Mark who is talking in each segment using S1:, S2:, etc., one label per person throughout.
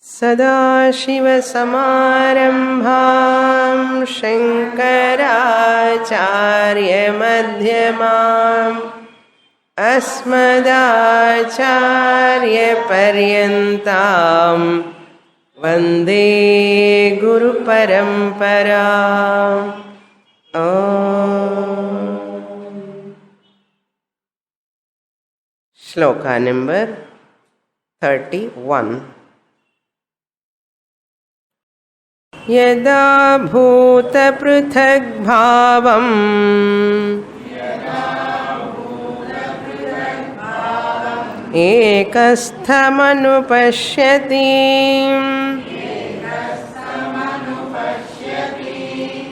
S1: सदाशिवसमारम्भां शङ्कराचार्यमध्यमाम् अस्मदाचार्यपर्यन्तां वन्दे गुरुपरम्पराम्। श्लोका नंबर 31। यदा भूतपृथग्भावम् एकस्थमनुपश्यति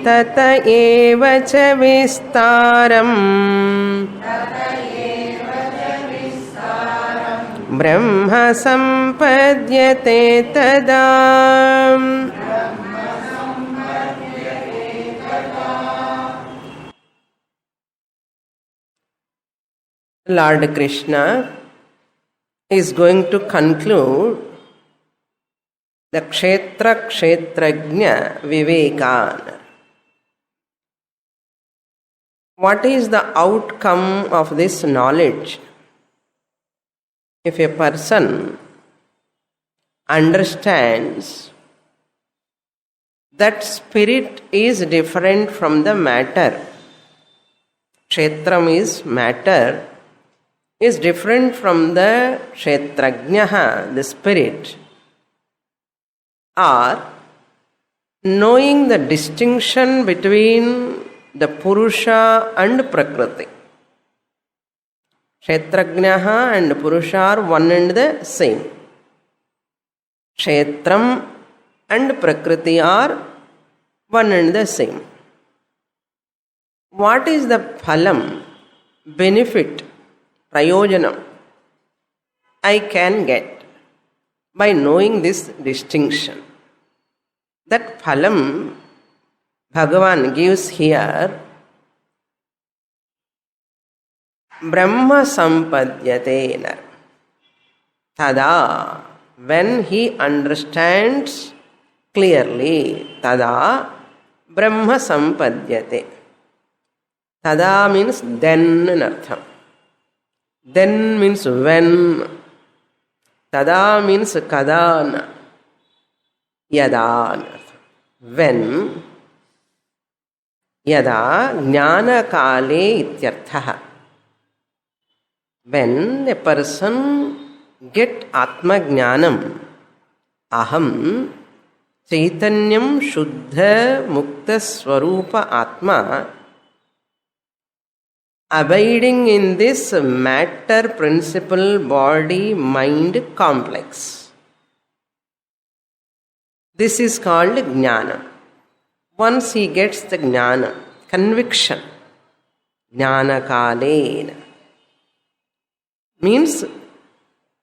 S1: तत एव च विस्तारम् ब्रह्म सम्पद्यते तदा। Lord Krishna is going to conclude the Kshetra Kshetrajna Vivekan. What is the outcome of this knowledge? If a person understands that spirit is different from the matter, Kshetram is matter, is different from the Kshetrajnaha, the spirit, or knowing the distinction between the Purusha and Prakriti. Kshetrajnaha and Purusha are one and the same. Kshetram and Prakriti are one and the same. What is the phalam, benefit, prayojanam I can get by knowing this distinction? That phalam Bhagavan gives here. Brahma sampadhyate tada, when he understands clearly, tada Brahma sampadhyate. Tada means then in artham. Then means when. Tada means kadana. Yada. When. Yada jnana kale ityarthaha. When a person get atma jnanam, aham chaitanyam shuddha mukta swarupa atma, abiding in this matter principle body mind complex. This is called jnana. Once he gets the jnana, conviction, jnana kalena, means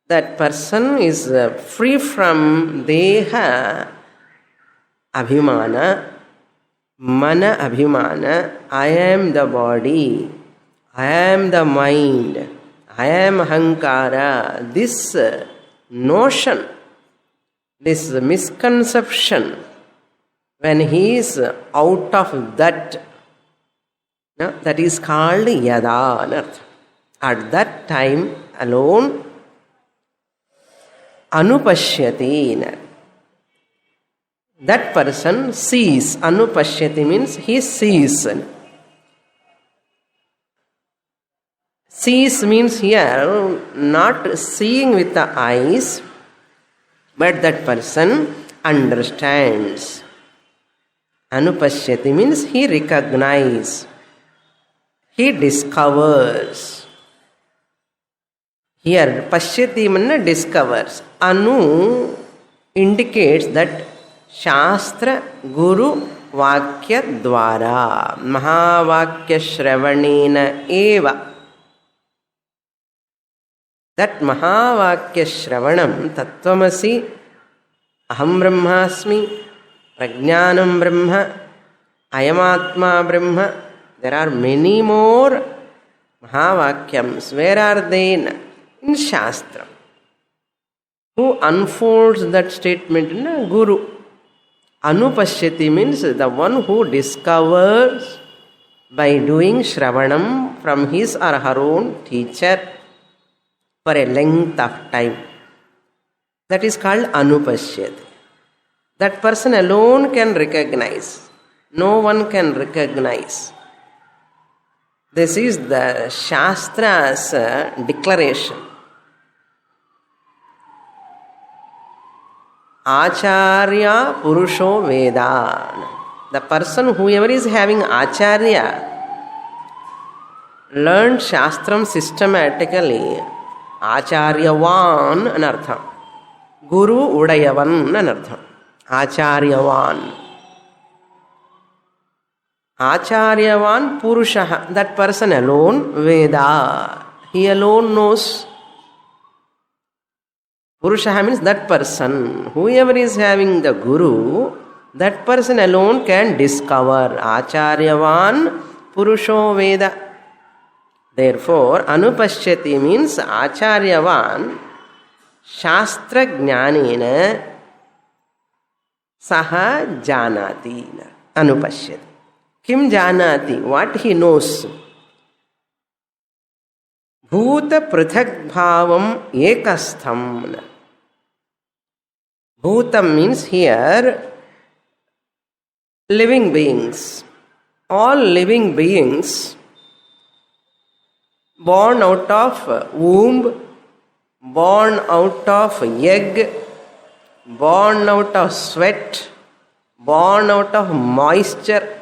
S1: that person is free from deha abhimana, mana abhimana. I am the body, I am the mind, I am ahankara. This notion, this misconception, when he is out of that, that is called yada. At that time alone, anupashyati, that person sees. Anupashyati means he sees. Sees means here not seeing with the eyes, but that person understands. Anupashyati means he recognizes, he discovers. Here pashyati means discovers. Anu indicates that Shastra Guru Vakya Dwara Mahavakya Shravanena Eva. That Mahavakya Shravanam, Tattvamasi, Aham Brahmasmi, Prajnanam Brahma, Ayamatma Brahma. There are many more Mahavakyams. Where are they? In Shastra. who unfolds that statement in a guru. Anupashyati means the one who discovers by doing Shravanam from his or her own teacher for a length of time. That is called Anupashyati. That person alone can recognize. No one can recognize. This is the Shastra's declaration. Acharya Purusho Veda. The person, whoever is having Acharya, learned Shastram systematically, Acharyavan anartham. Guru Udayavan anartham. Acharyavan. Acharyavan Purushaha. That person alone, Veda. He alone knows. Purushaha means that person. Whoever is having the Guru, that person alone can discover. Acharyavan Purusho Veda. Therefore, Anupashyati means Acharyavan Shastra Jnanena Saha Janati. Anupashyati. Kim Janati? What he knows. Bhuta Prithak Bhavam Ekastham. Bhutam means here living beings. All living beings born out of womb, born out of egg, born out of sweat, born out of moisture.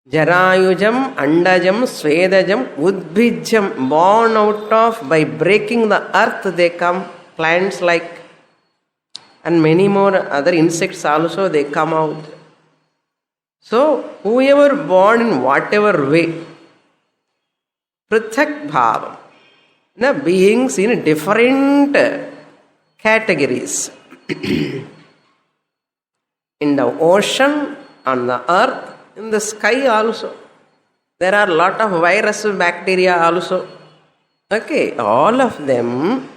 S1: Jarayujam, Andajam, Svedajam, Udbijam, born out of, by breaking the earth they come, plants like, and many more other insects also they come out. So, whoever born in whatever way, Prithak Bhavam, beings in different categories. In the ocean, on the earth, in the sky also. There are a lot of virus, bacteria also. Okay, all of them,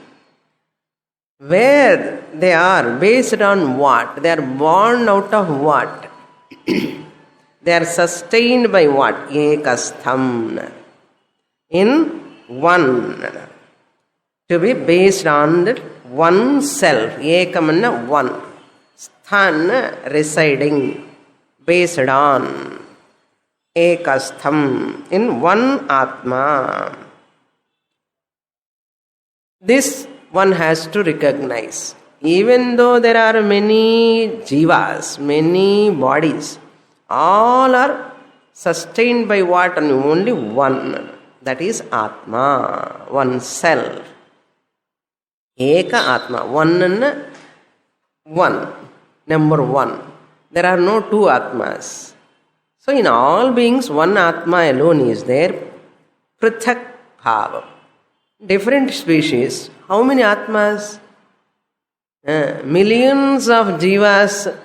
S1: where they are, based on what? They are born out of what? They are sustained by what? Ekastham. In one. To be based on that one self. Ekamanna one. Sthan residing. Based on Ekastham, in one Atma. This one has to recognize. Even though there are many jivas, many bodies, all are sustained by what? And only one. That is Atma, one self. Eka Atma, one and one, number one. There are no two Atmas. So in all beings, one Atma alone is there. Prithak Bhava. Different species. How many Atmas? Millions of Jivas,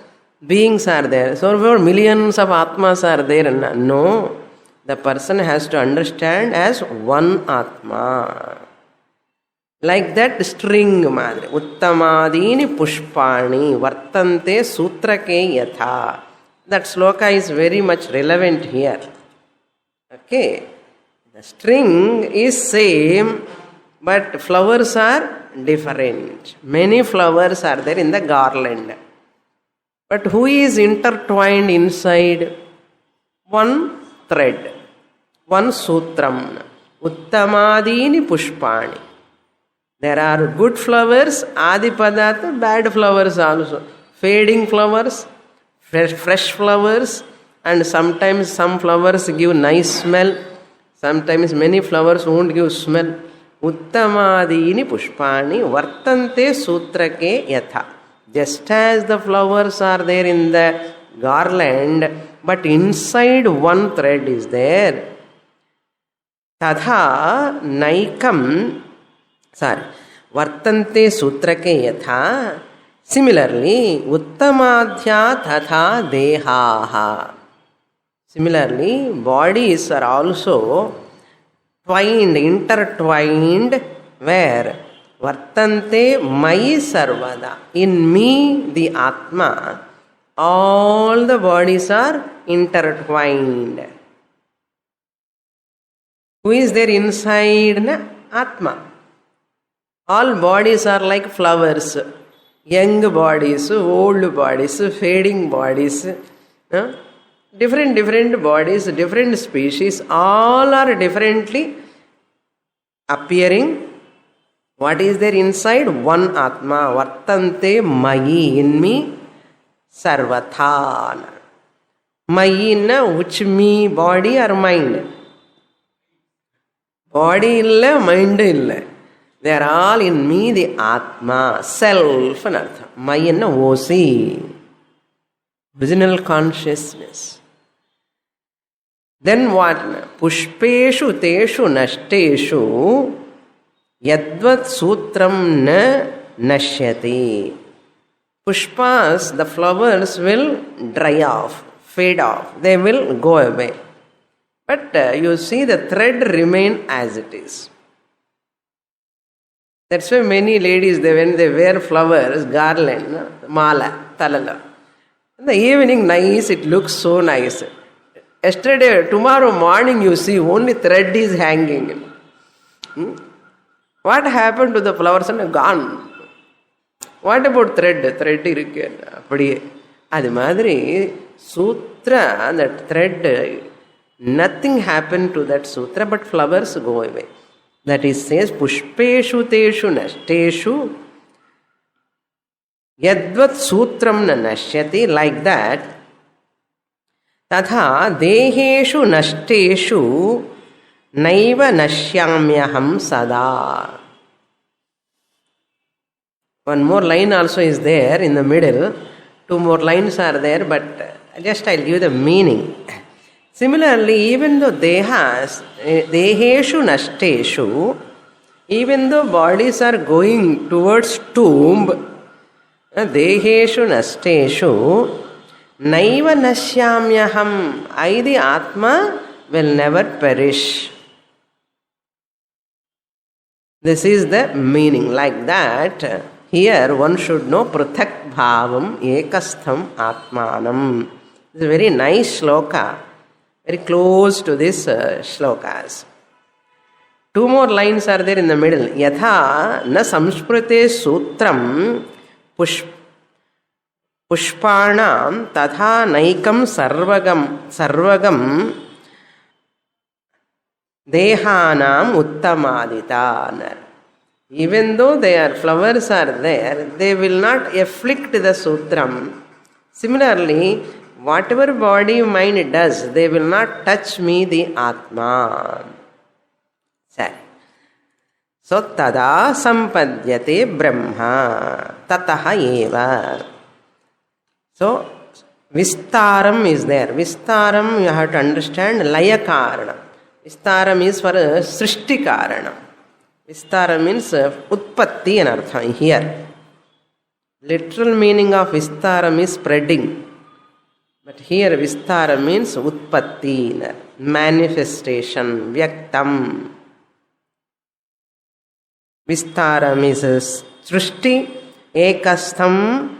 S1: beings are there. So for millions of Atmas are there. No. The person has to understand as one Atma. Like that string madre. Uttamadini pushpani vartante sutrake yatha. That sloka is very much relevant here. Okay. The string is same, but flowers are different. Many flowers are there in the garland. But who is intertwined inside? One thread. One sutram. Uttamadini pushpani. There are good flowers, adipadatha, bad flowers also. Fading flowers, fresh flowers, and sometimes some flowers give nice smell. Sometimes many flowers won't give smell. Uttamadini pushpani vartante sutrake yatha. Just as the flowers are there in the garland, but inside one thread is there. Tadha naikam. Vartante sutrake yatha. Similarly, uttamadhya tatha dehaha. Similarly, bodies are also twined, intertwined where vartante mai sarvada. In me, the Atma, all the bodies are intertwined. Who is there inside? Na? Atma. All bodies are like flowers. Young bodies, old bodies, fading bodies. Different bodies, different species, all are differently appearing. What is there inside? One Atma. Vartante mayi, in me, sarvathan. Mayi na, which me, body or mind? Body illa, mind illa. They are all in me, the Atma, self and artha. Mayi na, osi. Original consciousness. Then what? Pushpeshu teshu nashteshu yadvat sutram na nashyati. Pushpas, the flowers will dry off, fade off. They will go away. But you see the thread remain as it is. That's why many ladies, when they wear flowers, garland, mala, talala. In the evening, nice, it looks so nice. Yesterday, tomorrow morning, you see only thread is hanging. What happened to the flowers? Gone. What about thread? Thread irukku. Appadiye. Adu madri sutra, that thread, nothing happened to that sutra, but flowers go away. That is says, pushpeshu teshu nashteshu yadvat sutram na nashyati, like that. Tatha deheshu nashteshu naiva nashyamyaham sada. One more line also is there in the middle. Two more lines are there, but just I'll give the meaning. Similarly, even though deheshu nashteshu, even though bodies are going towards tomb, deheshu nashteshu naiva nashyamyaham, I the Atma will never perish. This is the meaning. Like that, here one should know prathak bhavam ekastham atmanam. It's a very nice shloka, very close to this shlokas. Two more lines are there in the middle. Yatha na samsprute sutram pushpanam tatha naikam sarvagam dehanam uttamadita. Even though their flowers are there, they will not afflict the sutram. Similarly, whatever body mind does, they will not touch me, the Atma. Sorry. So, tada sampadyate brahma tataha eva. So, vistaram is there. Vistaram, you have to understand, laya karana. Vistaram is for srishti karana. Vistara means utpatti and artha here. Literal meaning of vistaram is spreading. But here vistara means utpatti, manifestation, vyaktam. Vistaram is srishti, ekastham,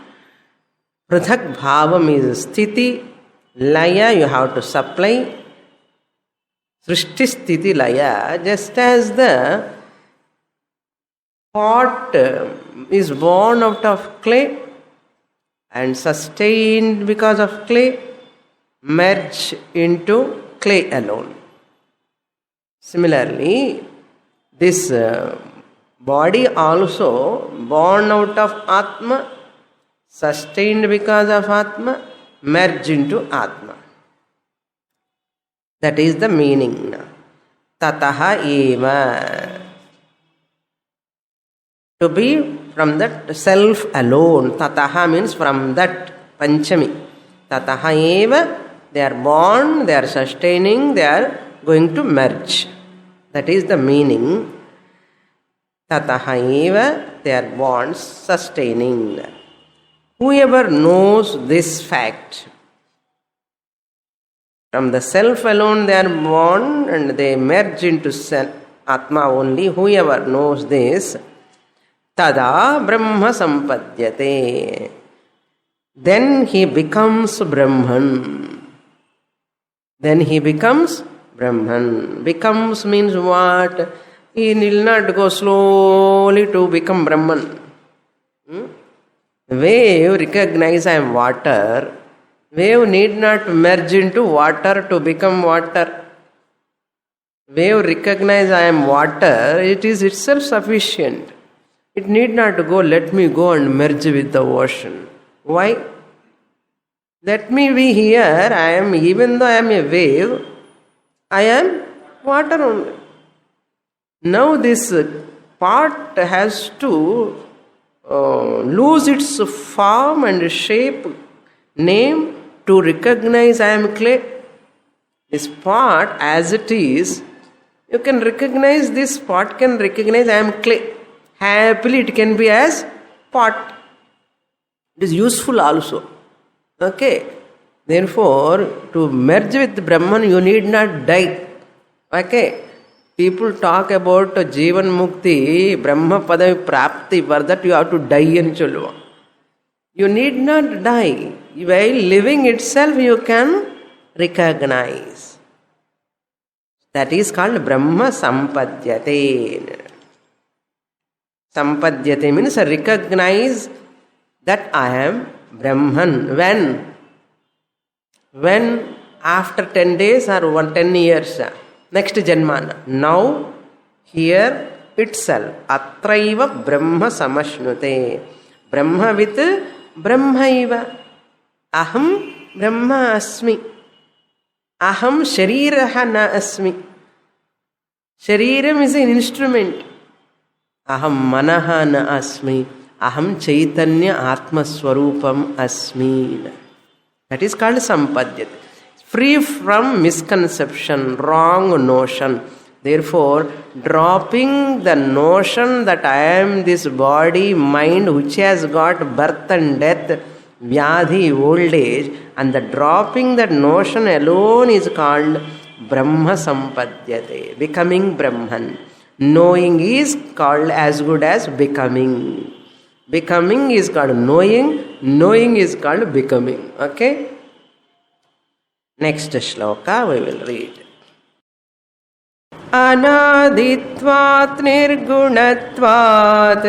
S1: prathak bhavam is sthiti, laya you have to supply. Srishti sthiti laya, just as the pot is born out of clay and sustained because of clay, merge into clay alone. Similarly, this body also born out of Atma, sustained because of Atma, merge into Atma. That is the meaning. Tataha eva. To be from that self alone. Tataha means from that Panchami. Tataha eva, they are born, they are sustaining, they are going to merge. That is the meaning. Tataha eva, they are born, sustaining. Whoever knows this fact, from the self alone they are born and they merge into Atma only, whoever knows this, tada Brahma sampadyate. Then he becomes Brahman. Then he becomes Brahman. Becomes means what? He will not go slowly to become Brahman. Wave recognize I am water. Wave need not merge into water to become water. Wave recognize I am water. It is itself sufficient. It need not go, let me go and merge with the ocean. Why? Let me be here. I am, even though I am a wave, I am water only. Now this part has to lose its form and shape, name, to recognize I am clay. This part as it is, you can recognize, this pot can recognize I am clay. Happily it can be as pot. It is useful also. Okay. Therefore, to merge with Brahman, you need not die. Okay. People talk about Jivan Mukti, Brahma Padavi Prapti, for that you have to die in Chulva. You need not die. While living itself, you can recognize. That is called Brahma Sampadyate. Sampadyate means recognize that I am Brahman. When after 10 days or 10 years, next Janmana. Now, here itself. Atraiva Brahma Samashnute. Brahma with Brahmaiva. Aham Brahma Asmi. Aham Shariraha na Asmi. Shariram is an instrument. Aham Manaha na Asmi. Aham Chaitanya Atma Swarupam Asmi. That is called Sampadyate. Free from misconception, wrong notion. Therefore, dropping the notion that I am this body, mind which has got birth and death, vyadhi, old age, and the dropping that notion alone is called Brahma Sampadyate, becoming Brahman. Knowing is called as good as becoming. Becoming is called knowing, knowing is called becoming. Okay? Next shloka we will read. Anaditvat nirgunatvat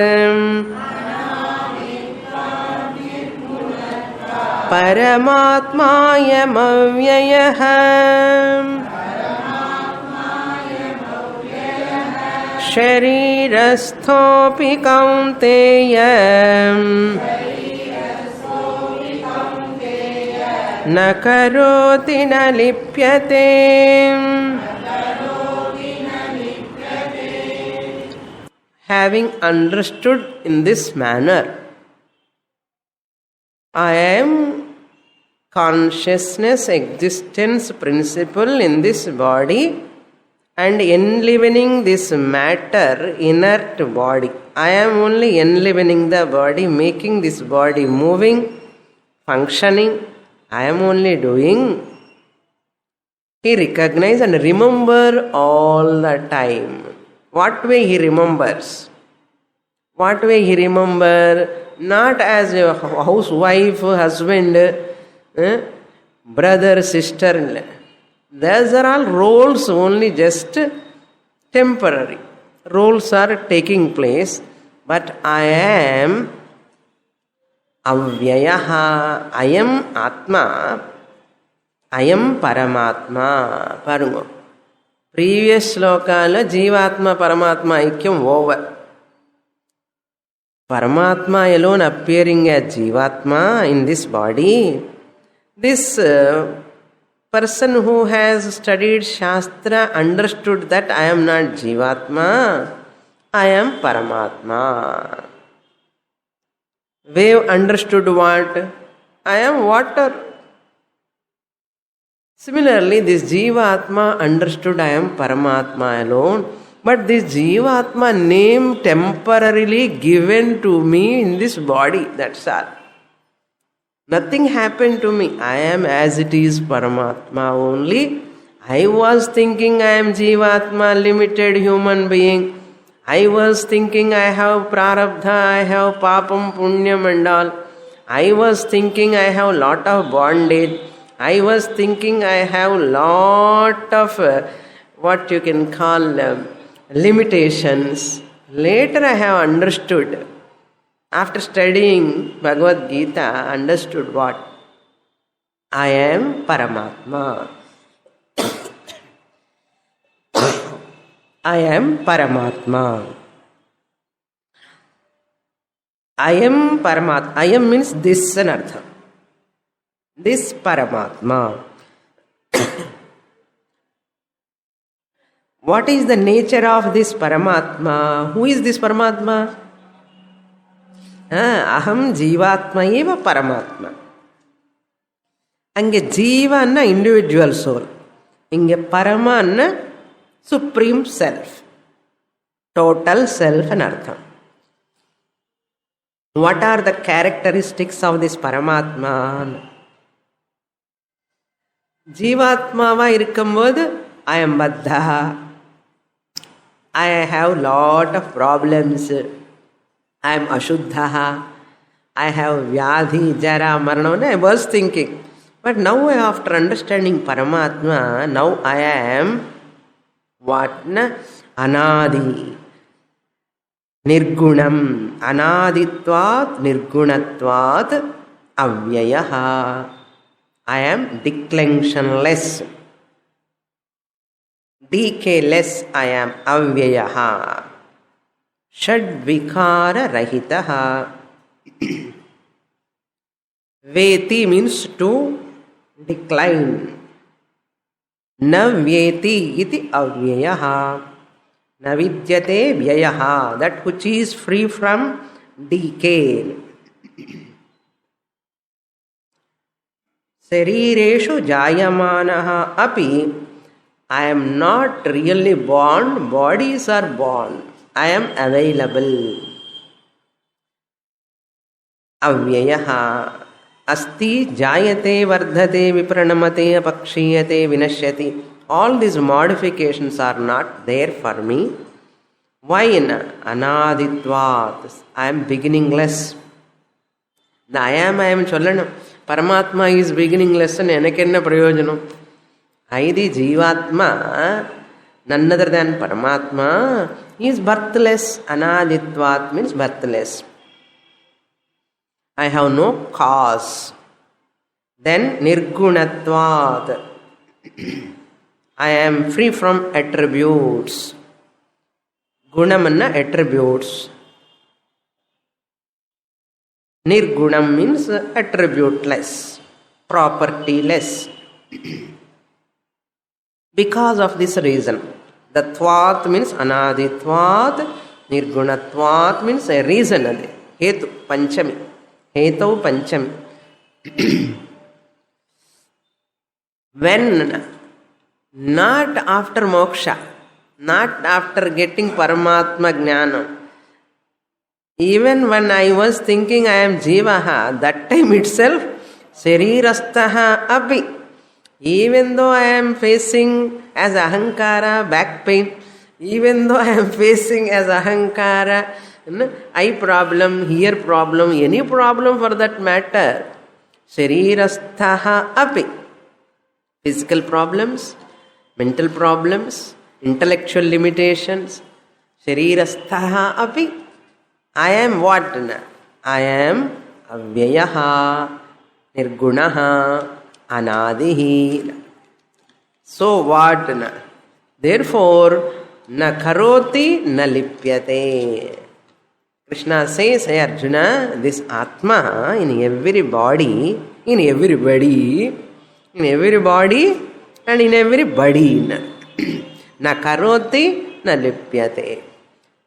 S1: Paramatmayam avyayah Sharirasthopi kaunteya Na karoti na lipyate. Having understood in this manner, I am consciousness existence principle in this body and enlivening this matter inert body. I am only enlivening the body, making this body moving, functioning. I am only doing. He recognizes and remember all the time. What way he remembers? What way he remember? Not as a housewife, husband, brother, sister. Those are all roles, only just temporary. Roles are taking place. But I am Avyayaha. I am Atma. I am Paramatma. Parungo. Previous slokala Jivatma Paramatma Aikyam over. Paramatma alone appearing as Jivatma in this body. This person who has studied Shastra understood that I am not Jivatma, I am Paramatma. Wave understood what? I am water. Similarly, this Jivatma understood I am Paramatma alone, but this Jivatma name temporarily given to me in this body, that's all. Nothing happened to me. I am as it is Paramatma only. I was thinking I am Jivatma, limited human being. I was thinking I have prarabdha, I have papam, punyam and all. I was thinking I have lot of bondage. I was thinking I have lot of what you can call limitations. Later I have understood. After studying Bhagavad Gita, understood what? I am Paramatma. I am Paramatma. I am Paramatma. I am means this an artha. This Paramatma. What is the nature of this Paramatma? Who is this Paramatma? Aham Jivatma eva Paramatma. Ange Jiva anna individual soul. Inge Parama anna supreme self. Total self and artham. What are the characteristics of this Paramatma? Jivatmava irukkumbodhu I am baddha. I have lot of problems. I am ashuddha. I have vyadhi, jara, marana. I was thinking. But now after understanding Paramatma, now I am what? Anadi. Nirgunam. Anaditvat, nirgunatvat, avyayaha. I am declensionless. Decayless I am. Avyayaha. Shadvikara rahitaha. Veti means to decline. Na vyeti iti avyayaha. Na vidyate vyayaha. That which is free from decay. Sarireshu jayamanaha api. I am not really born. Bodies are born. I am available. Avyayaha. Asti jayate vardhate vipranamate apakshiyate vinashyati. All these modifications are not there for me. Why? Anaditvat. I am beginningless. The I am chollanam. Paramatma is beginningless and enakenna prayojanam. Aidi Jivatma, none other than Paramatma, is birthless. Anaditvat means birthless. I have no cause. Then Nirgunatvat. I am free from attributes. Gunamanna attributes. Nirgunam means attributeless, propertyless. Because of this reason, the Tvat means Anaditvat, Nirgunatvat means a reason. Hetu Panchami. Hetu Panchami. When not after moksha, not after getting Paramatma Jnana, even when I was thinking I am Jivaha, that time itself, Sarirastaha api. Even though I am facing as Ahankara back pain, even though I am facing as Ahankara eye problem, ear problem, any problem for that matter, Sarirastaha api. Physical problems, mental problems, intellectual limitations, Sarirastaha api. I am what? I am avyayaha, nirgunaha, anadihi. So what? Therefore, na karoti na lipyate. Krishna says, hey Arjuna, this Atma in every body, in everybody, in every body and in everybody. Na karoti na lipyate.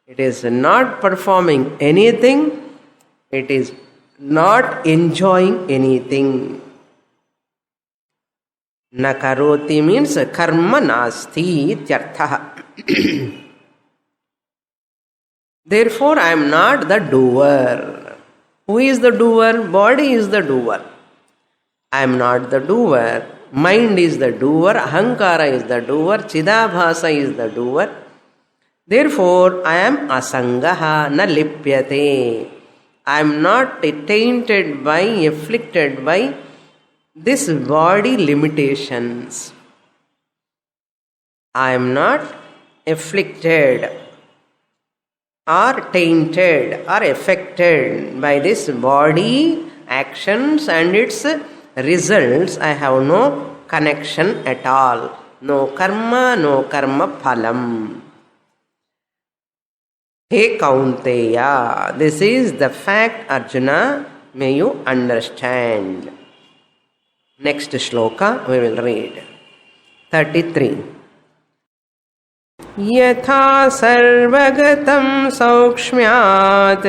S1: It is not performing anything. It is not enjoying anything. Na karoti means karma nasti ityartha. Therefore, I am not the doer. Who is the doer? Body is the doer. I am not the doer. Mind is the doer, ahankara is the doer, chidabhasa is the doer. Therefore, I am asangaha na lipyate. I am not tainted by, afflicted by this body limitations. I am not afflicted or tainted or affected by this body actions and its results. I have no connection at all. No karma phalam. Hey Kaunteya, this is the fact, Arjuna, may you understand. Next shloka we will read. 33. Yatha sarvagatam saukshmyat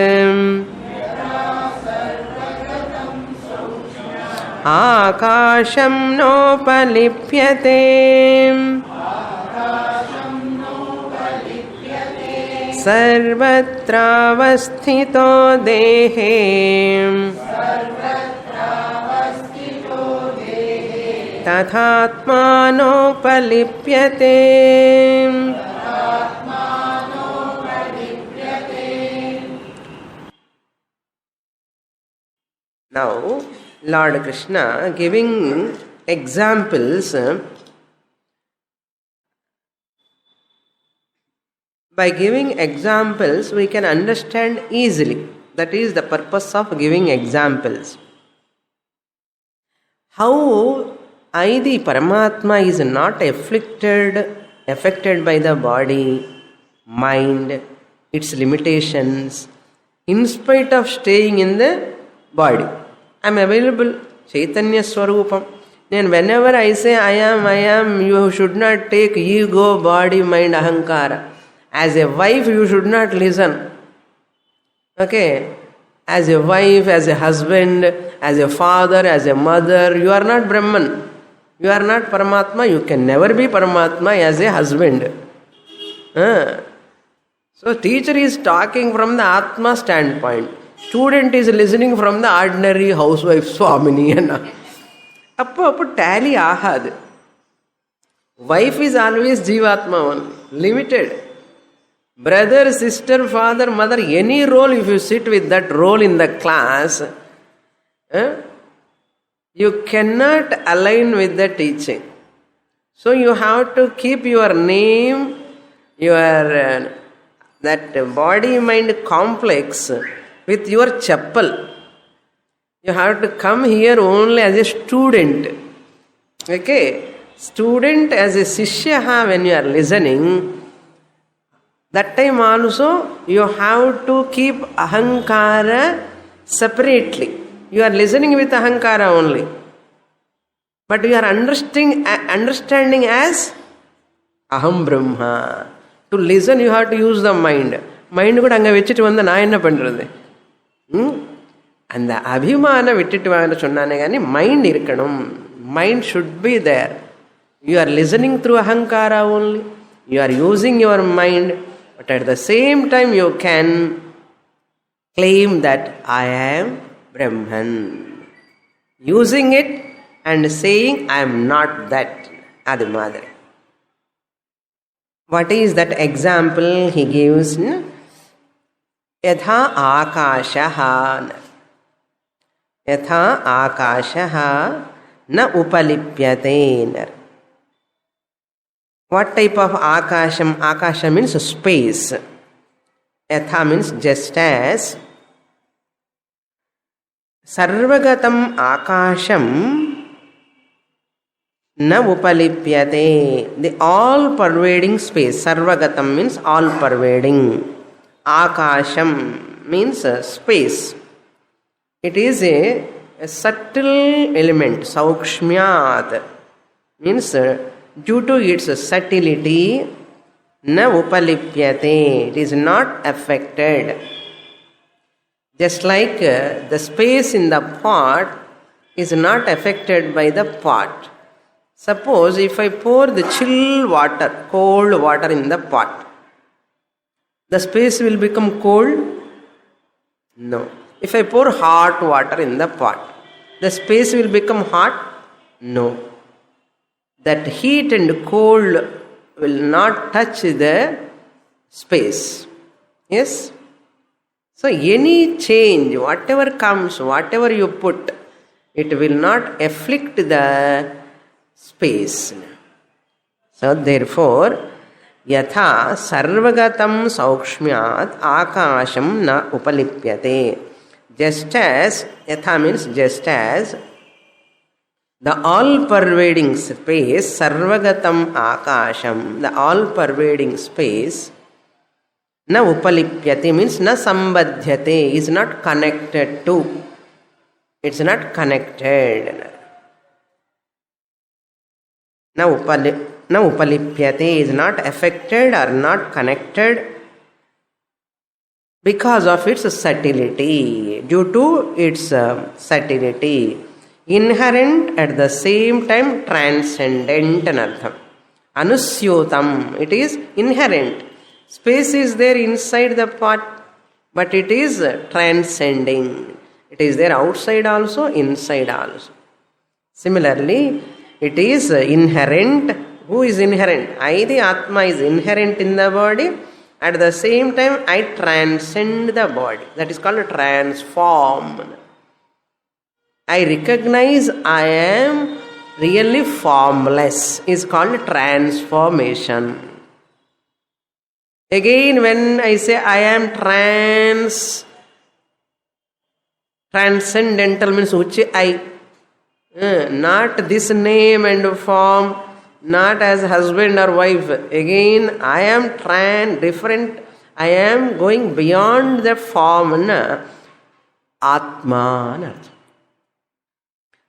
S1: akasham nopalipyate sarvatravasthito dehe tathatmanopalipyate. Now, Lord Krishna giving examples. By giving examples, we can understand easily. That is the purpose of giving examples. How I, the Paramatma, is not affected by the body, mind, its limitations, in spite of staying in the body. I am available, Chaitanya Swarupam. Then whenever I say I am, you should not take ego, body, mind, ahankara. As a wife, you should not listen. Okay? As a wife, as a husband, as a father, as a mother, you are not Brahman. You are not Paramatma. You can never be Paramatma as a husband. So, teacher is talking from the Atma standpoint. Student is listening from the ordinary housewife Swamini. Appo tally ahad. Wife is always Jivatma only, limited. Brother, sister, father, mother, any role, if you sit with that role in the class, you cannot align with the teaching. So you have to keep your name, your that body-mind complex with your chappal. You have to come here only as a student. Okay? Student as a Sishya, when you are listening, that time also you have to keep ahankara separately. You are listening with ahankara only. But you are understanding as aham brahma. To listen you have to use the mind. Mind kuda anga vechittu vanda na enna pandrathu. And the abhimana vitittu vaanga sonnane gaani mind irkanum. Mind should be there. You are listening through ahankara only. You are using your mind. But at the same time you can claim that I am Brahman. Using it and saying I am not that. Adi madre. What is that example he gives? Yatha akashaha. Yatha akashaha na upalipyate. What type of akasham? Akasha means space. Yatha means just as. Sarvagatam akasham na upalipyate. The all-pervading space. Sarvagatam means all-pervading. Akasham means space. It is a subtle element. Saukshmyat means due to its subtlety, na upalipyate. It is not affected. Just like the space in the pot is not affected by the pot. Suppose if I pour the chill water, cold water in the pot, the space will become cold? No. If I pour hot water in the pot, the space will become hot? No. that heat and cold will not touch the space. Yes? So any change, whatever comes, whatever you put, it will not afflict the space. So therefore, yatha sarvagatam saukshmyat akasham na upalipyate. Just as, yatha means just as, the all-pervading space, sarvagatam akasham, the all-pervading space, na upalipyate means na sambadhyate, is not connected to. It's not connected. Na upalipyate is not affected or not connected because of its subtlety, due to its subtlety. Inherent at the same time transcendent anartham. Anusyutam, it is inherent. Space is there inside the pot, but it is transcending. It is there outside also, inside also. Similarly, it is inherent. Who is inherent? I, the Atma, is inherent in the body. At the same time, I transcend the body. That is called a transform. I recognize I am really formless. Is called transformation. Again, when I say I am transcendental means which I, not this name and form, not as husband or wife. Again, I am different. I am going beyond the form. Atma.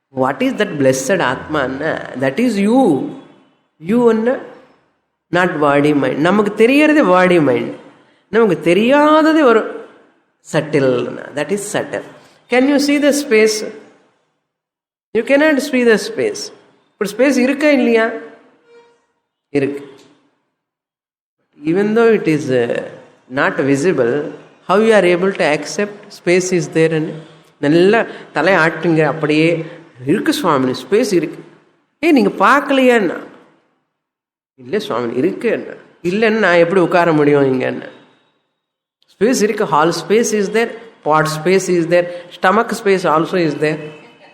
S1: What is that blessed Atma? That is you. You, not body mind. Namak theriyadhu body mind. Namak theriyadhu or subtle. That is subtle. Can you see the space? You cannot see the space. But space irukka illaya? Irukku. Even though it is not visible, how you are able to accept space is there? Nalla thalai aattunga appadiye irukku swami space irukku. Neenga paakalayanna? Illa swami irukku enna. Illanna na eppadi ukara mudiyum inga enna? Space irukku, hall space is there, pot space is there, stomach space also is there.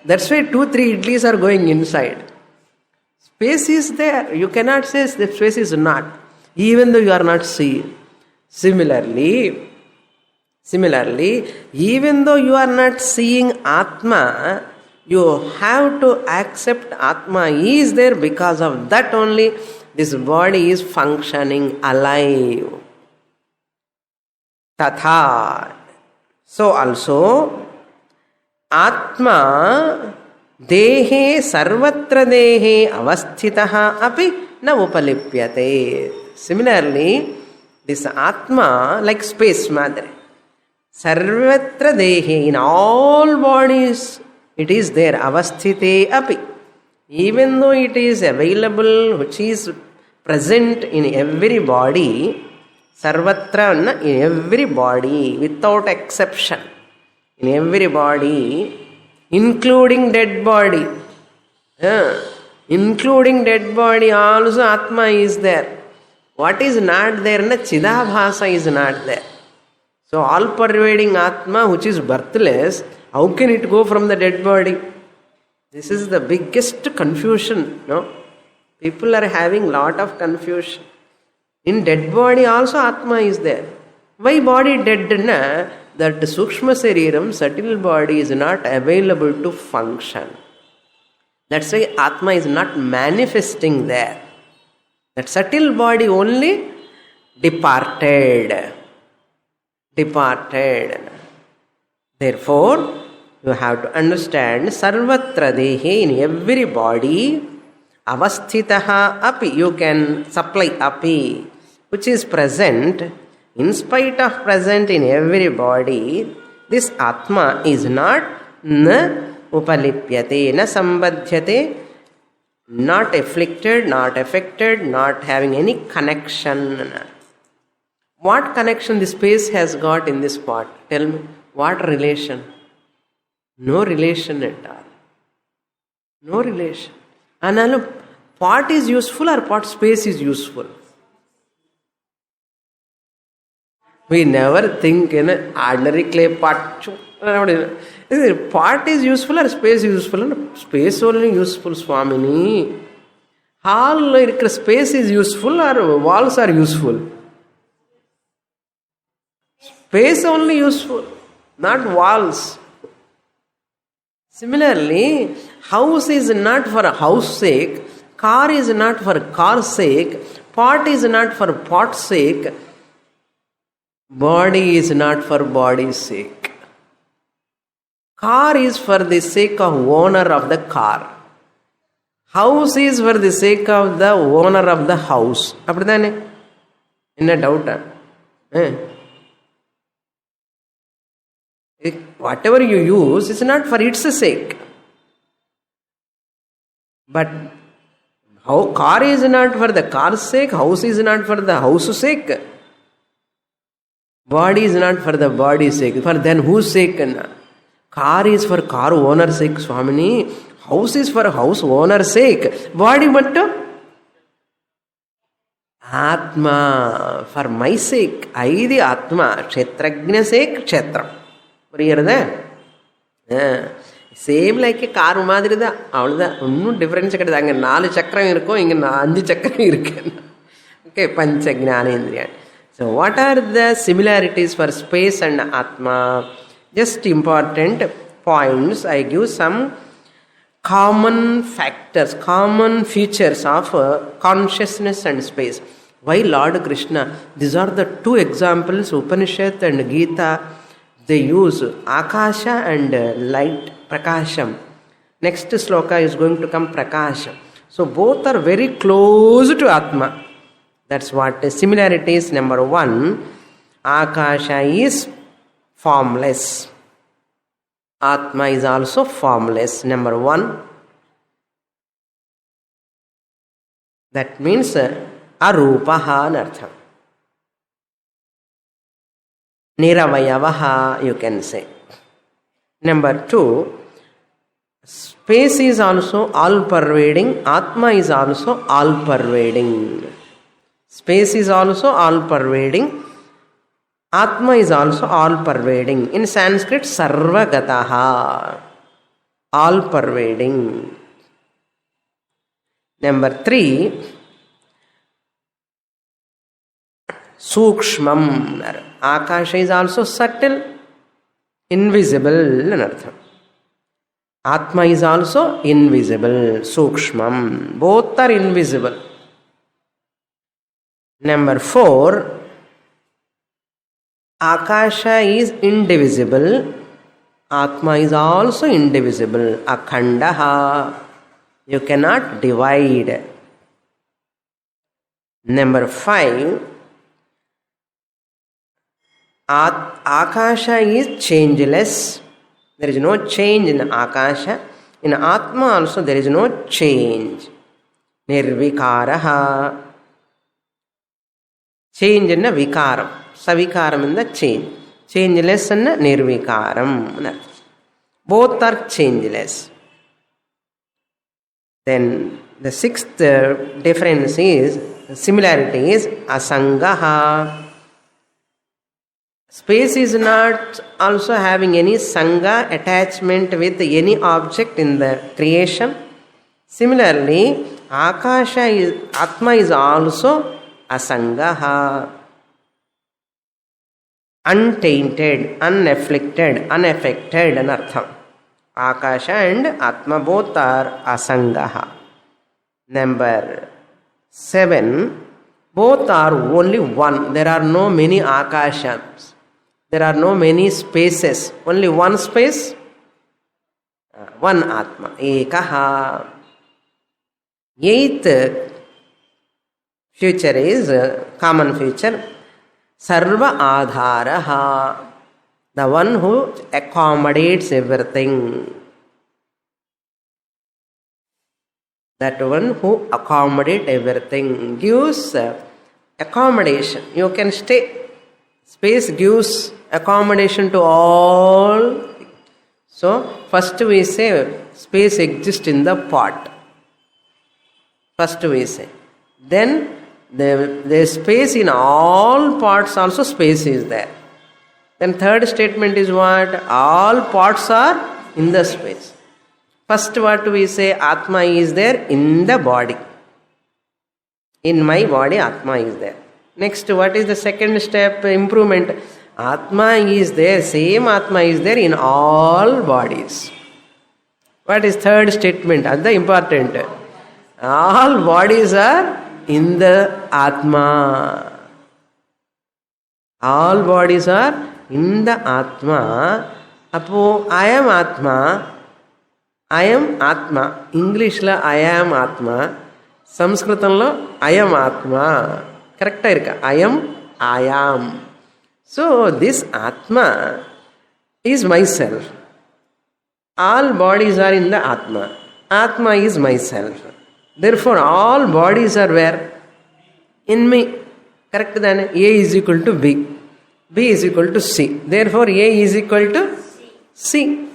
S1: That's why 2-3 idlis are going inside. Space is there. You cannot say the space is not, even though you are not seeing. Similarly, even though you are not seeing Atma, you have to accept Atma is there. Because of that only this body is functioning alive. Tatha. So also Atma dehe sarvatra dehe avasthitaha api na upalipyate. Similarly, this Atma, like space madre, sarvatra dehe, in all bodies it is there, avasthite api. Even though it is available, which is present in every body, sarvatra, in every body, without exception, in every body, including dead body. Including dead body also Atma is there. What is not there? Chidabhasa is not there. So all-pervading Atma, which is birthless, how can it go from the dead body? This is the biggest confusion. No? People are having lot of confusion. In dead body also Atma is there. Why body dead? That Sukshma Sariram, subtle body, is not available to function. That's why Atma is not manifesting there. That subtle body only departed. Therefore, you have to understand sarvatra dehe, in every body, avasthitaha api, you can supply api, which is present. In spite of present in every body, this Atma is not na upalipyate, na sambadhyate, not afflicted, not affected, not having any connection. What connection the space has got in this pot? Tell me, what relation? No relation at all. No relation. Analu pot is useful or pot space is useful? We never think in an ordinary clay pot. Pot is useful or space is useful? Space only useful, Swamini. Hall space is useful or walls are useful? Space only useful, not walls. Similarly, house is not for a house sake, car is not for car's sake, pot is not for pot's sake, body is not for body's sake. Car is for the sake of owner of the car. House is for the sake of the owner of the house. Appadane? Inna doubt. Whatever you use is not for its sake. But car is not for the car's sake, house is not for the house's sake. Body is not for the body's sake. For then whose sake? Car is for car owner's sake, Swamini. House is for house owner's sake. Body mattu? Atma, for my sake. I the Atma. Kshetrajna sake, Kshetram. Same like car மாதிரி தான், அவ்வளோதான். ஒன்றும் difference கிடையாது. அங்கே 4 சக்கரம் இருக்கும், இங்கே 5 சக்கரம் இருக்கு. ஓகே, பஞ்ச ஞானேந்திரியா. So what are the similarities for space and ஆத்மா? Just important points. I give some common factors, common features of consciousness and space. Why Lord Krishna? These are the 2 examples, Upanishad and Gita. They use Akasha and light, Prakasham. Next sloka is going to come Prakasham. So both are very close to Atma. That's what the similarity is. Number 1, Akasha is formless. Atma is also formless. Number 1. That means Arupaha anartham. Niravayavaha, you can say. Number 2, space is also all-pervading. Atma is also all-pervading. Space is also all-pervading. Atma is also all-pervading. In Sanskrit, sarvagataha, all-pervading. Number 3, Sukshmam. Akasha is also subtle, invisible. Atma is also invisible, Sukshmam. Both are invisible. Number 4, Akasha is indivisible. Atma is also indivisible, Akhandaha. You cannot divide. Number 5, Akasha is changeless. There is no change in Akasha. In Atma also there is no change. Nirvikaraha. Change in a vikaram. Savikaram in the change. Changeless and nirvikaram. Both are changeless. Then the 6th difference is, similarity is asangaha. Space is not also having any sanga, attachment with any object in the creation. Similarly, Akasha is, Atma is also asangaha, untainted, unafflicted, unaffected anartham. Akasha and Atma both are asangaha. Number 7, both are only one. There are no many Akashas. There are no many spaces. Only one space, one Atma. Ekaha. 8th feature is common feature. Sarva Adharaha. The one who accommodates everything. That one who accommodates everything. Gives accommodation. You can stay. Space gives accommodation to all. So, first we say space exists in the pot. First we say. Then there is space in all parts also, space is there. Then third statement is what? All parts are in the space. First what we say? Atma is there in the body. In my body, Atma is there. Next, what is the second step? Improvement. Atma is there, same Atma is there in all bodies. What is third statement? That's the important. All bodies are in the Atma. All bodies are in the Atma. Appo, I am Atma. I am Atma. English la I am Atma. Sanskritanlo I am Atma. Correct irka. I am. So this Atma is myself. All bodies are in the Atma. Atma is myself. Therefore all bodies are where? In me. Correct then? A is equal to B. B is equal to C. Therefore A is equal to C.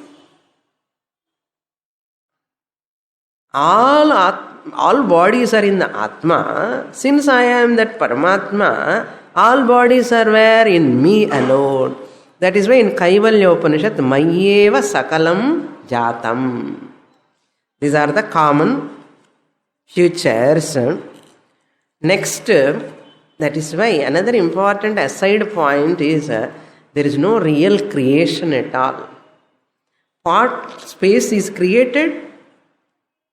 S1: All bodies are in the Atma. Since I am that Paramatma, all bodies are where? In me alone. That is why in Kaivalya Upanishad, Mayeva Sakalam Jatam. These are the common features. Next, that is why another important aside point is there is no real creation at all. What space is created?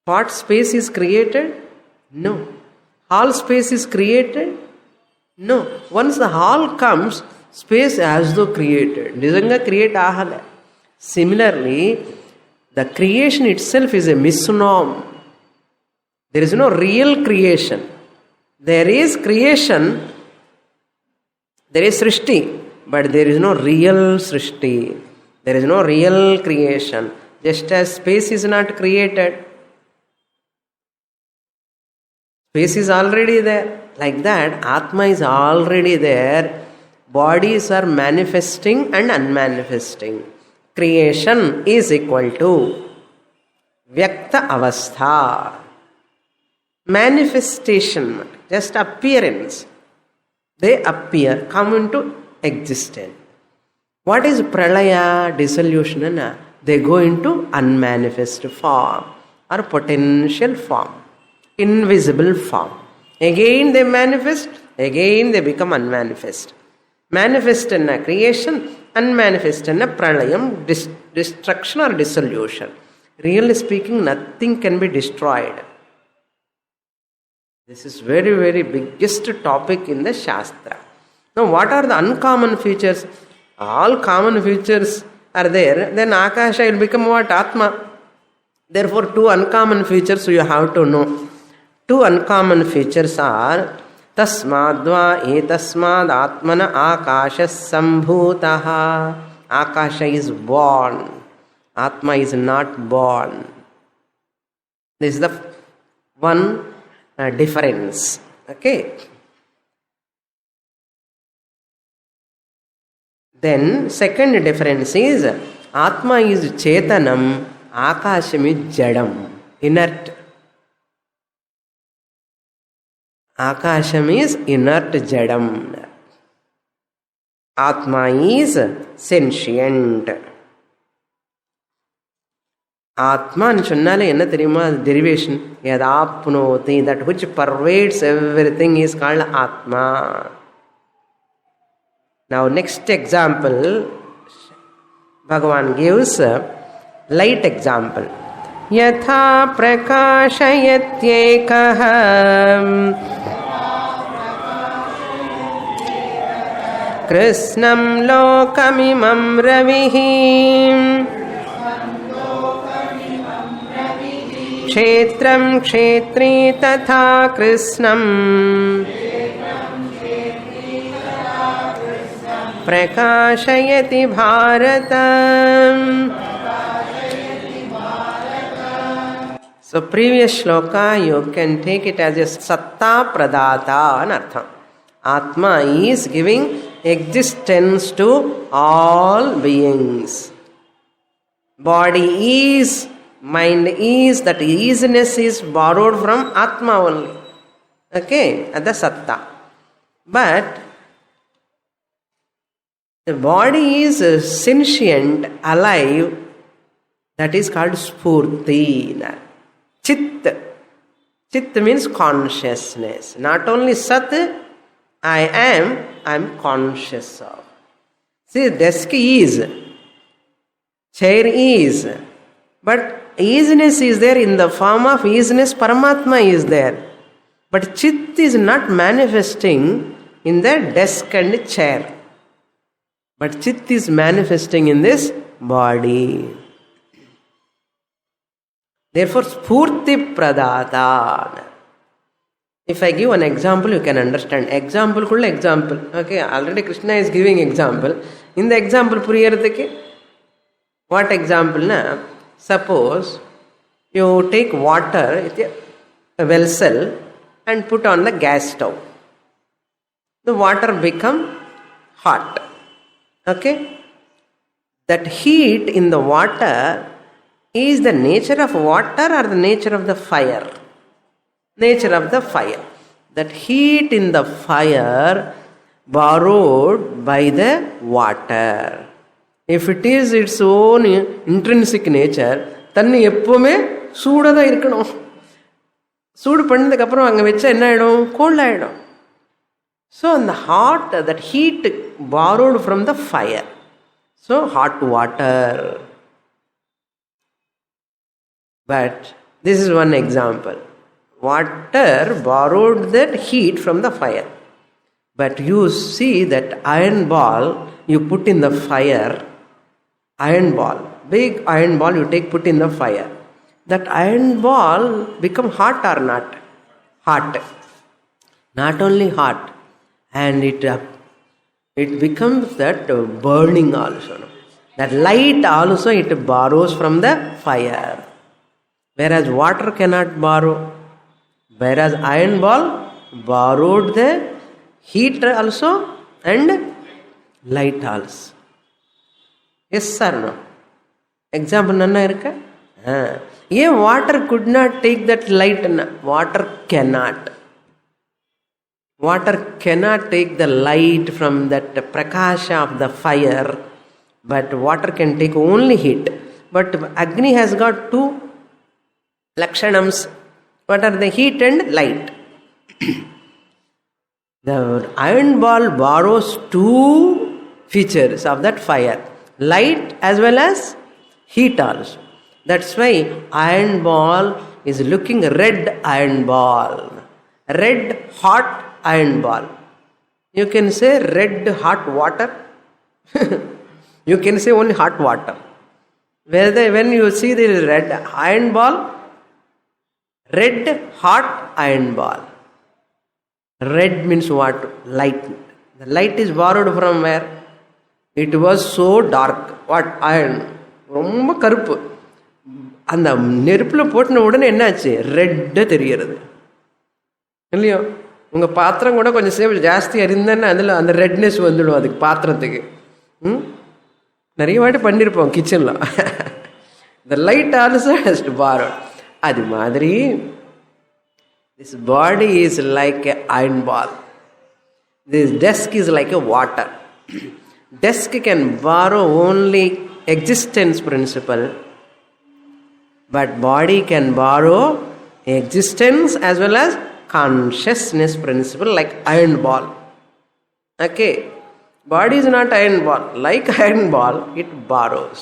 S1: What space is created? No. Hall space is created? No. Once the hall comes, space as though created. Nijanga create ahale. Similarly, the creation itself is a misnomer. There is no real creation. There is creation, there is Srishti, but there is no real Srishti. There is no real creation. Just as space is not created, space is already there. Like that, Atma is already there. Bodies are manifesting and unmanifesting. Creation is equal to Vyakta Avastha. Manifestation, just appearance. They appear, come into existence. What is Pralaya, dissolution? They go into unmanifest form or potential form, invisible form. Again they manifest, again they become unmanifest. Manifest in a creation, unmanifest in a pralayam, destruction or dissolution. Really speaking, nothing can be destroyed. This is very, very biggest topic in the Shastra. Now, what are the uncommon features? All common features are there. Then Akasha will become what? Atma. Therefore, two uncommon features you have to know. Two uncommon features are Tasmadva etasmad atmana akasha sambhutaha. Akasha is born. Atma is not born. This is the one difference. Okay. Then second difference is Atma is Chetanam, Akasham is Jadam, inert. Akasham is inert Jadam. Atma is sentient. Atma and Chunnale enna theriyuma derivation yadapnoti, that which pervades everything is called Atma. Now next example Bhagavan gives a light example. Yatha prakashayatyekah krishnam lokamimam ravihim kshetram kshetri tatha krishnam prakashayati bharatam. So previous shloka you can take it as a satta pradata anartham. Atma is giving existence to all beings. Body is Mind is, that easiness is borrowed from Atma only. Okay, the Satta. But the body is sentient, alive. That is called Spurti. Chit. Chit means consciousness. Not only Sat, I am conscious of. See, desk is, chair is, but easiness is there in the form of easiness, Paramatma is there. But Chit is not manifesting in the desk and chair. But Chit is manifesting in this body. Therefore, Spurti Pradata. If I give an example, you can understand. Example. Okay, already Krishna is giving example. In the example, what example? Na? Suppose you take water, a vessel, and put on the gas stove. The water become hot. Okay? That heat in the water is the nature of water or the nature of the fire? Nature of the fire. That heat in the fire borrowed by the water. If it is its own intrinsic nature, தண்ணி எப்பவுமே சூடாக தான் இருக்கணும். சூடு பண்ணதுக்கப்புறம் அங்கே வச்சா என்ன ஆகிடும்? கோல்ட் ஆகிடும். So the hot, that heat borrowed from the fire. So hot water. But this is one example. Water borrowed that heat from the fire. But you see that iron ball you put in the fire, iron ball, big iron ball you put in the fire. That iron ball become hot or not? Hot. Not only hot, and it becomes that burning also. That light also it borrows from the fire. Whereas water cannot borrow. Whereas iron ball borrowed the heat also and light also. Yes or no? Example nanna irukka? Water could not take that light. Water cannot. Water cannot take the light from that prakasha of the fire. But water can take only heat. But Agni has got two lakshanams. What are the heat and light? The iron ball borrows two features of that fire. Light as well as heat also. That's why iron ball is looking red iron ball. Red hot iron ball. You can say red hot water. You can say only hot water. When you see the red iron ball, red hot iron ball. Red means what? Light. The light is borrowed from where? It was so dark. What? Iron. ரொம்ப கருப்பு. அந்த நெருப்பில் போட்டின உடனே என்னாச்சு? Red தெரிகிறது இல்லையோ? உங்கள் பாத்திரம் கூட கொஞ்சம் சேவ் ஜாஸ்தி அறிந்தேன்னா அதில் அந்த ரெட்னஸ் வந்துடும் அதுக்கு பாத்திரத்துக்கு. நிறைய வாட்டி பண்ணியிருப்போம் கிச்சனில். The light also has to borrow. அது மாதிரி this body is like an iron ball. This desk is like a water. Desk can borrow only existence principle, but body can borrow existence as well as consciousness principle like iron ball. Okay, body is not iron ball. Like iron ball, it borrows.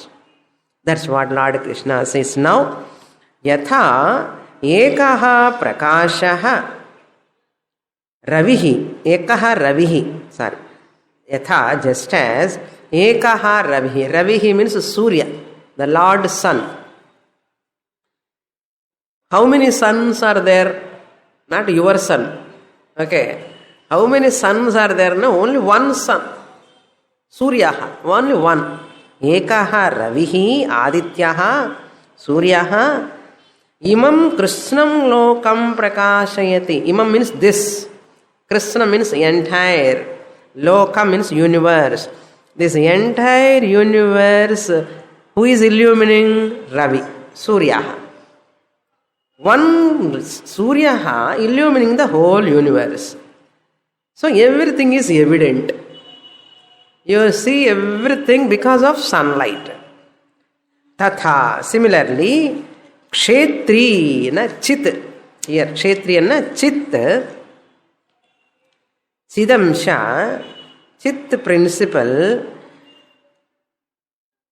S1: That's what Lord Krishna says now. Yatha ekaha prakashaha ravihi. Ekaha ravihi. Sorry. Yatha, just as ekaha ravihi. Ravihi means Surya, the Lord Sun. How many suns are there? Not your sun. Okay. How many suns are there? No, only one sun. Suryaha. Only one. Ekaha ravihi adityaha suryaha imam krishnam lokam prakashayati. Imam means this. Krishna means entire. Loka means universe. This entire universe, who is illumining? Ravi. Surya. One Surya illumining the whole universe. So everything is evident. You see everything because of sunlight. Tatha, similarly, Kshetri na Chit. Here, Kshetri na Chit. Chidamsha, Chit principle.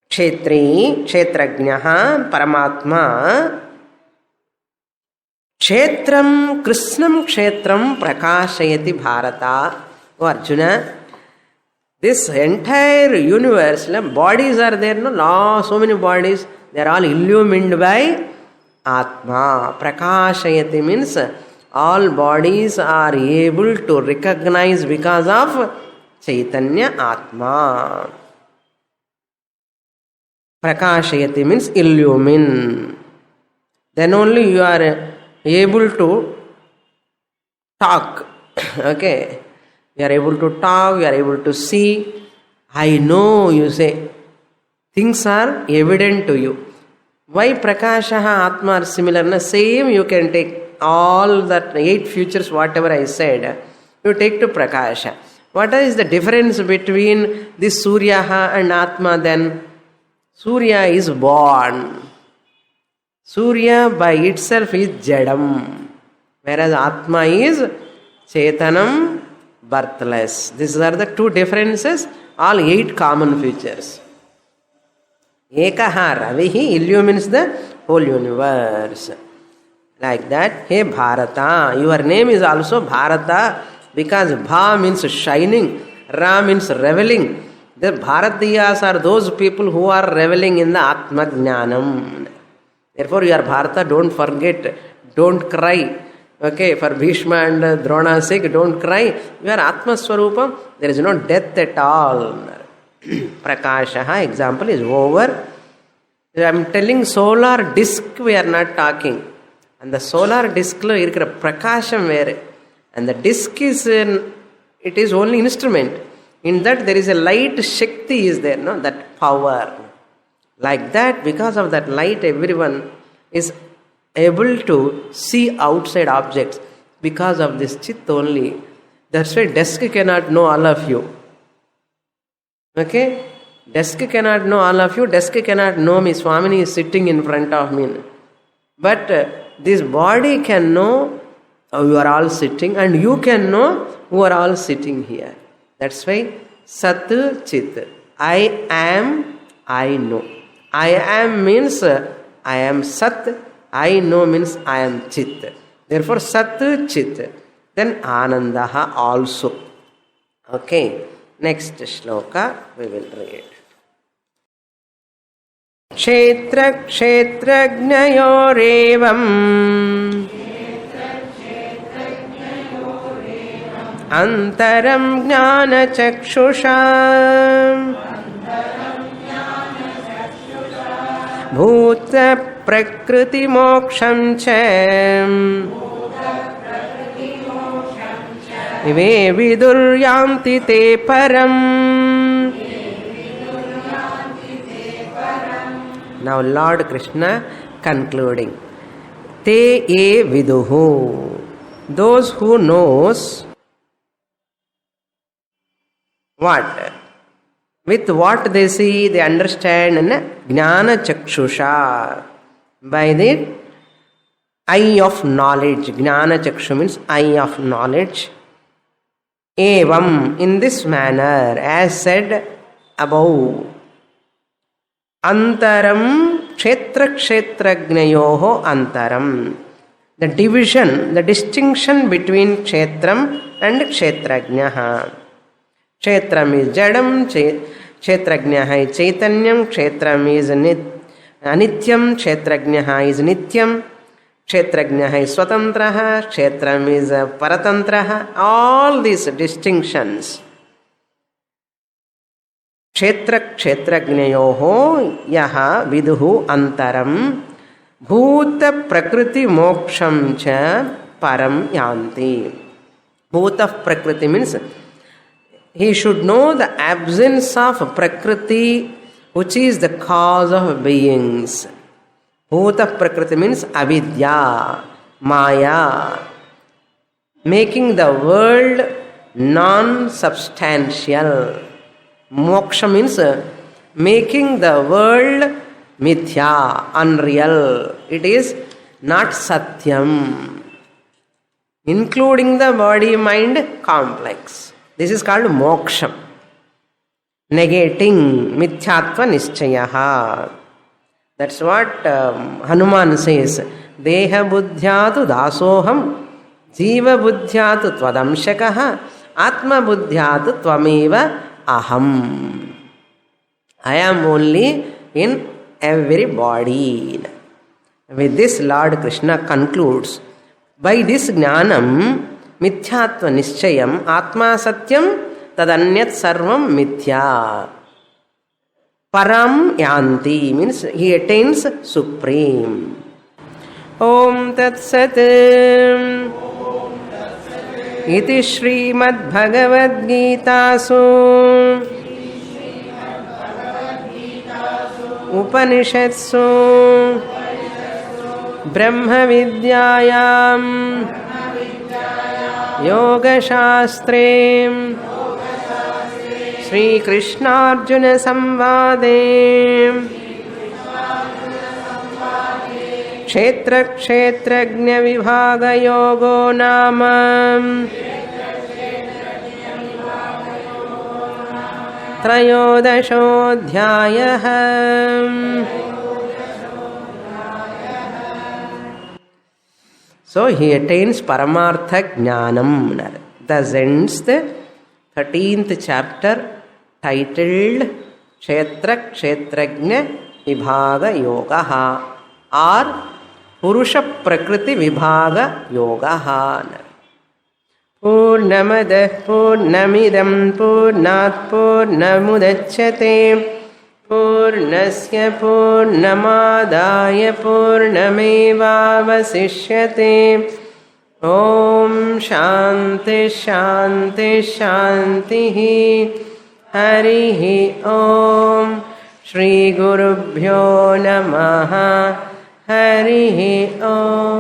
S1: Kshetri, Kshetrajnaha, Paramatma. Kshetram, Krishnam Kshetram Prakashayati Bharata. Oh Arjuna, this entire universe, bodies are there, no? So many bodies, they are all illumined by Atma. Prakashayati means all bodies are able to recognize because of Chaitanya Atma. Prakashayati means illumine. Then only you are able to talk. Okay. You are able to talk, you are able to see. I know, you say. Things are evident to you. Why Prakashaha, Atma are similar? Same you can take all that 8 futures, whatever I said, you take to Prakasha. What is the difference between this Suryaha and Atma then? Surya is born. Surya by itself is Jadam, whereas Atma is Chetanam, birthless. These are the 2 differences, all 8 common features. Ekaha Ravihi illumines the whole universe. Like that, hey Bharata, your name is also Bharata because Bha means shining, Ra means reveling. The Bharatiyas are those people who are reveling in the Atma Jnanam. Therefore, you are Bharata, don't forget, don't cry. Okay, for Bhishma and Drona's sake, don't cry. You are Atma Swarupam, there is no death at all. Prakashaha, example is over. I am telling solar disk, we are not talking. And the solar disk lo irukra prakasham vere. And the disk is, it is only instrument. In that there is a light Shakti is there, no? That power. Like that, because of that light, everyone is able to see outside objects. Because of this Chit only. That's why desk cannot know all of you. Okay? Desk cannot know all of you. Desk cannot know me. Swamini is sitting in front of me. But this body can know you are all sitting, and you can know who are all sitting here. That's why Sat Chit. I am, I know. I am means I am Sat. I know means I am Chit. Therefore Sat Chit. Then Anandaha also. Okay. Next shloka we will read. Kshetra kshetrajnayorevam antaram jnana chakshusha bhuta prakriti moksham cha Ive viduryanti te param. Now Lord Krishna concluding. Te e viduhu. Those who knows what? With what they see, they understand. Jnana chakshusha. By the eye of knowledge. Jnana chakshu means eye of knowledge. Evam, in this manner, as said above. Antaram kshetra kshetrajnayoho antaram. The division, the distinction between kshetram and kshetrajnaha. Kshetram is jadam, kshetrajnaha is chaitanyam, kshetram is anityam, kshetrajnaha is nityam. Kshetrajnaha is swatantraha, kshetram is paratantraha. All these distinctions. Kshetra kshetrajnayoho yaha viduhu antaram bhuta prakriti moksham cha param yanti. Bhuta prakriti means he should know the absence of prakriti, which is the cause of beings. Bhuta Prakriti means avidya, maya, making the world non-substantial. Moksha means making the world mithya, unreal. It is not satyam, including the body-mind complex. This is called moksha. Negating mithyatva nischaya. That's what Hanuman says. Deha buddhyatu dasoham, jiva buddhyatu tvadamshakaha, atma buddhyatu tvameva aham. I am only in every body. With this, Lord Krishna concludes, by this jnanam, mithyatva nischayam, atma satyam, tadanyat sarvam mithya. Param yanti means he attains supreme. Om Tat Sat. Iti Srimad Bhagavad Gitasu Upanishadsu Brahma Vidyayam Yoga Shastre Shri Krishna Arjuna Samvade Kshetra Kshetrajna Vibhaga Yogo Nama Trayodashodhyayah. So he attains Paramartha Jnanam. Thus ends the 13th chapter titled Kshetra Kshetrajna Vibhaga Yogaha or Purusha Prakriti Vibhaga Yogaha. Purnamadah Purnamidam Purnat Purnamudachyate Purnasya Purnamadaya Purnamevavasishyate. Om Shanti Shanti Shanti. Harihi Om. Shri Gurubhyo Namaha. Harihi Om.